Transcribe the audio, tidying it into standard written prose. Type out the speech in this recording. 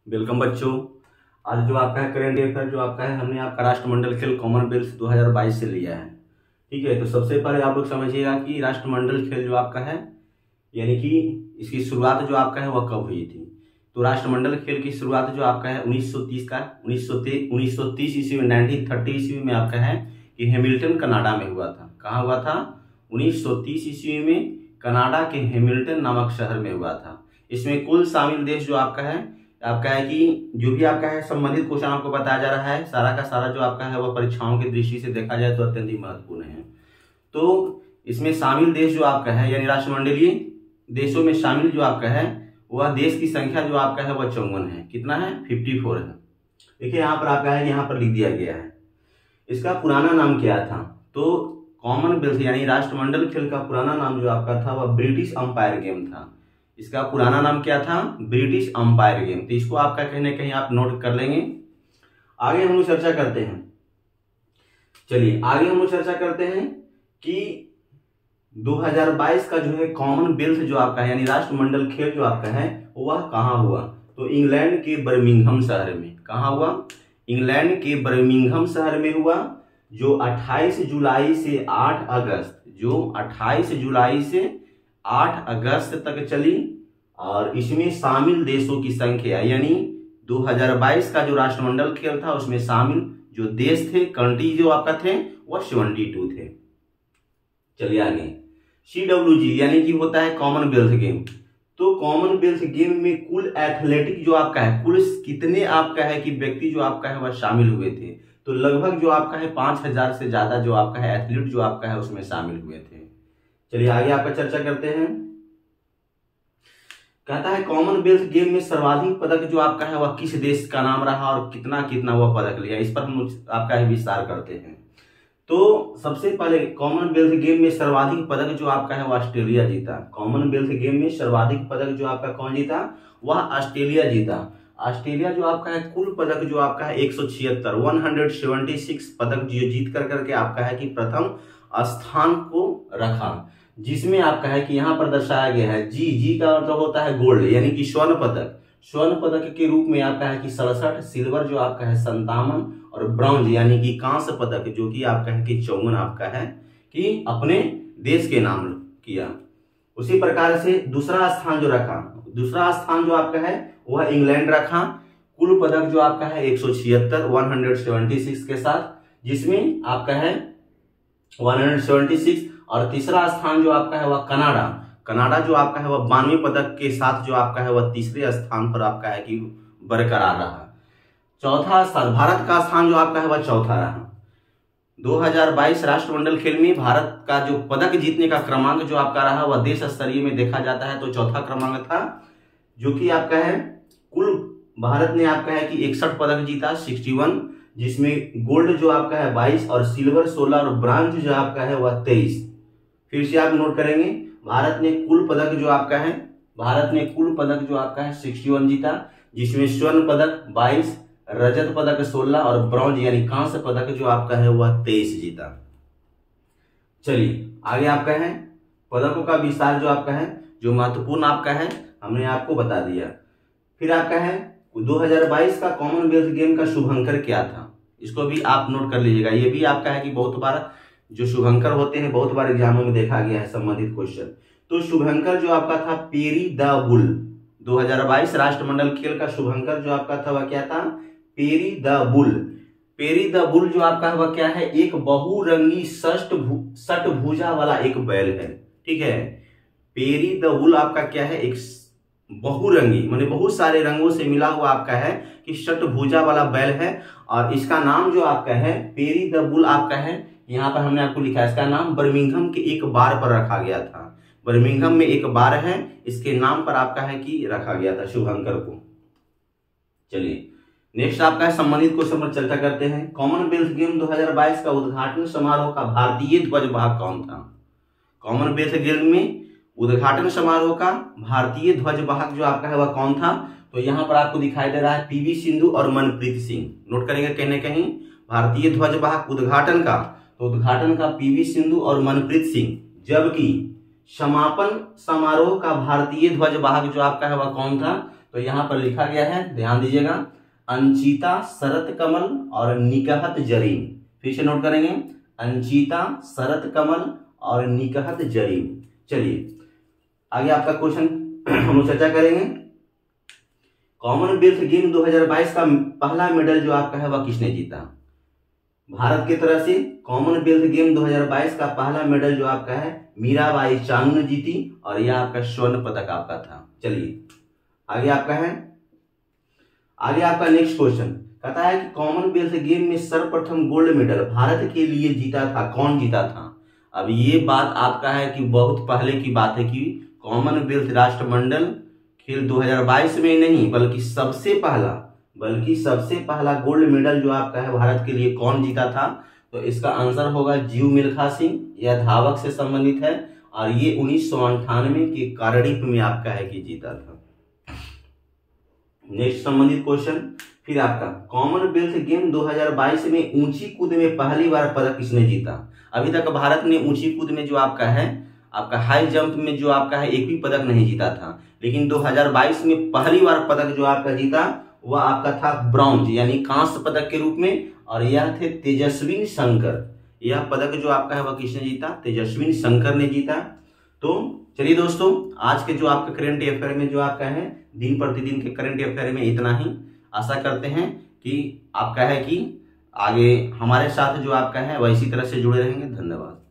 Welcome बच्चों। आज जो आपका है करेंट अफेयर जो आपका है हमने आपका राष्ट्रमंडल खेल कॉमनवेल्थ 2022 से लिया है। ठीक है, तो सबसे पहले आप लोग समझिएगा कि राष्ट्रमंडल खेल जो आपका है यानी कि इसकी शुरुआत जो आपका है वह कब हुई थी। तो राष्ट्रमंडल खेल की शुरुआत जो आपका है 1930 का 1930 ईस्वी में 1930 ईस्वी में आपका है कि हैमिल्टन कनाडा में हुआ था। कहाँ हुआ था? 1930 ईस्वी में कनाडा के हैमिल्टन नामक शहर में हुआ था। इसमें कुल शामिल देश जो आपका है कि जो भी आपका है संबंधित क्वेश्चन आपको बताया जा रहा है सारा का सारा जो आपका है वह परीक्षाओं की दृष्टि से देखा जाए तो अत्यंत ही महत्वपूर्ण है। तो इसमें शामिल देश जो आपका है यानी राष्ट्रमंडलीय देशों में शामिल जो आपका है वह देश की संख्या जो आपका है वह 54 है। कितना है? 54 है। देखिए यहाँ पर आपका है यहाँ पर लिख दिया गया है। इसका पुराना नाम क्या था? तो कॉमनवेल्थ यानी राष्ट्रमंडल खेल का पुराना नाम जो आपका था वह ब्रिटिश अंपायर गेम था। इसका पुराना नाम क्या था? British umpire game. तो इसको आपका कहीं ना कहीं आप नोट कर लेंगे। आगे हम लोग चर्चा करते हैं। चलिए आगे हम लोग चर्चा करते हैं कि 2022 का जो है कॉमनवेल्थ जो आपका है यानी राष्ट्रमंडल खेल जो आपका है वह कहाँ हुआ? तो इंग्लैंड के बर्मिंघम शहर में। कहाँ हुआ? इंग्लैंड के बर्मिंघम शहर में हुआ, जो 28 जुलाई से 8 अगस्त जो 28 जुलाई से 8 अगस्त तक चली। और इसमें शामिल देशों की संख्या यानी 2022 का जो राष्ट्रमंडल खेल था उसमें शामिल जो देश थे, कंट्री जो आपका थे वह 72 थे। चलिए आगे CWG यानी कि होता है कॉमनवेल्थ गेम। तो कॉमनवेल्थ गेम में कुल एथलेटिक जो आपका है कुल कितने आपका है कि व्यक्ति जो आपका है वह शामिल हुए थे? तो लगभग जो आपका है 5000 से ज्यादा जो आपका है एथलीट जो आपका है उसमें शामिल हुए थे। चलिए आगे आपका चर्चा करते हैं। कहता है कॉमनवेल्थ गेम में सर्वाधिक पदक जो आपका है वह किस देश का नाम रहा और कितना कितना वह पदक लिया, इस पर हम आपका है विस्तार करते हैं। तो सबसे पहले कॉमनवेल्थ गेम में सर्वाधिक पदक जो आपका है वह ऑस्ट्रेलिया जीता। कॉमनवेल्थ गेम में सर्वाधिक पदक जो आपका कौन जीता? वह ऑस्ट्रेलिया जीता। ऑस्ट्रेलिया जो आपका है कुल पदक जो आपका है 176 पदक जीत करके आपका है कि प्रथम स्थान को रखा। जिसमें आपका है कि यहाँ पर दर्शाया गया है जी का मतलब होता है गोल्ड यानी कि स्वर्ण पदक। स्वर्ण पदक के रूप में आपका है कि 67, सिल्वर जो आपका है 57 और ब्रॉन्ज यानी कि कांस्य पदक जो कि आपका है कि 54 आपका है कि अपने देश के नाम किया। उसी प्रकार से दूसरा स्थान जो आपका है वह इंग्लैंड रखा। कुल पदक जो आपका है 176 के साथ, जिसमें आपका है 176। और तीसरा स्थान जो आपका है वह कनाडा जो आपका है वह 92 पदक के साथ जो आपका है वह तीसरे स्थान पर आपका है कि बरकरार रहा। चौथा स्थान भारत का स्थान जो आपका है वह चौथा रहा। 2022 राष्ट्रमंडल खेल में भारत का जो पदक जीतने का क्रमांक जो आपका रहा वह देश स्तरीय में देखा जाता है तो चौथा क्रमांक था, जो कि आपका है कुल भारत ने आपका है कि 61 पदक जीता 61, जिसमें गोल्ड जो आपका है 22 और सिल्वर 16 और ब्रॉन्ज जो आपका है वह 23। फिर से आप नोट करेंगे भारत ने कुल पदक जो आपका है 61 जीता, जिसमें स्वर्ण पदक 22, रजत पदक 16 और ब्रॉन्ज यानी कांस्य पदक जो आपका है वह 23 जीता। चलिए आगे आपका है पदकों का विस्तार जो आपका है जो महत्वपूर्ण आपका है हमने आपको बता दिया। फिर आपका है 2022 का कॉमनवेल्थ गेम का शुभंकर क्या था, इसको भी आप नोट कर लीजिएगा। ये भी आपका है कि बहुत बार जो शुभंकर होते हैं बहुत बार एग्जामों में देखा गया है संबंधित क्वेश्चन। तो शुभंकर जो आपका था पेरी द बुल। 2022 राष्ट्रमंडल खेल का शुभंकर जो आपका था वह क्या था? Peri the bull. Peri the bull जो आपका है वह क्या है? एक बहुरंगी षटभुजा वाला एक बैल है। ठीक है, पेरी द बुल आपका क्या है? एक बहुरंगी माने बहुत सारे रंगों से मिला हुआ आपका है कि षटभुजा वाला बैल है। और इसका नाम जो आपका है पेरी द बुल आपका है, यहाँ पर हमने आपको लिखा है इसका नाम बर्मिंघम के एक बार पर रखा गया था। बर्मिंघम में एक बार है, इसके नाम पर आपका है कि रखा गया था शुभंकर को। चलिए नेक्स्ट आपका है संबंधित क्वेश्चन पर चर्चा करते हैं। कॉमनवेल्थ गेम 2022 का उद्घाटन समारोह का भारतीय ध्वज वाहक कौन था? कॉमनवेल्थ गेम में उद्घाटन समारोह का भारतीय ध्वज वाहक जो आपका है वह कौन था? तो यहाँ पर आपको दिखाई दे रहा है PV सिंधु और मनप्रीत सिंह। नोट करेंगे कहीं ना कहीं भारतीय ध्वज वाहक उद्घाटन का, तो उद्घाटन का PV सिंधु और मनप्रीत सिंह, जबकि समापन समारोह का भारतीय ध्वज वाहक जो आपका है वह कौन था? तो यहाँ पर लिखा गया है, ध्यान दीजिएगा, अंचिता, शरत कमल और निकहत जरीन। फिर से नोट करेंगे, अंचिता, शरत कमल और निकहत जरीन। चलिए आगे आपका क्वेश्चन हम लोग चर्चा करेंगे। कॉमनवेल्थ गेम 2022 का पहला मेडल जो आपका है वह किसने जीता? भारत की तरफ से कॉमनवेल्थ गेम 2022 का पहला मेडल जो आपका है मीराबाई चानू ने जीती और यह आपका स्वर्ण पदक आपका था। चलिए आगे आपका है, आगे आपका नेक्स्ट क्वेश्चन कहता है कि कॉमनवेल्थ गेम में सर्वप्रथम गोल्ड मेडल भारत के लिए जीता था, कौन जीता था? अब ये बात आपका है कि बहुत पहले की बात है कि कॉमनवेल्थ राष्ट्रमंडल खेल 2022 में नहीं बल्कि सबसे पहला गोल्ड मेडल जो आपका है भारत के लिए कौन जीता था? तो इसका आंसर होगा जीव मिल्खा सिंह। यह धावक से संबंधित है और ये 1998 के कारडिफ में आपका है कि जीता था। नेक्स्ट संबंधित क्वेश्चन फिर आपका, कॉमनवेल्थ गेम 2022 में ऊंची कूद में पहली बार पदक किसने जीता? अभी तक भारत ने ऊंची कूद में जो आपका है, आपका हाई जंप में जो आपका है एक भी पदक नहीं जीता था, लेकिन 2022 में पहली बार पदक जो आपका जीता वह आपका था ब्रॉन्ज यानी कांस्य पदक के रूप में, और यह थे तेजस्विनी शंकर। यह पदक जो आपका है वह किसने जीता? तेजस्विनी शंकर ने जीता। तो चलिए दोस्तों, आज के जो आपका करंट अफेयर में जो आपका है दिन प्रतिदिन के करंट अफेयर में इतना ही। आशा करते हैं कि आपका है कि आगे हमारे साथ जो आपका है वह इसी तरह से जुड़े रहेंगे। धन्यवाद।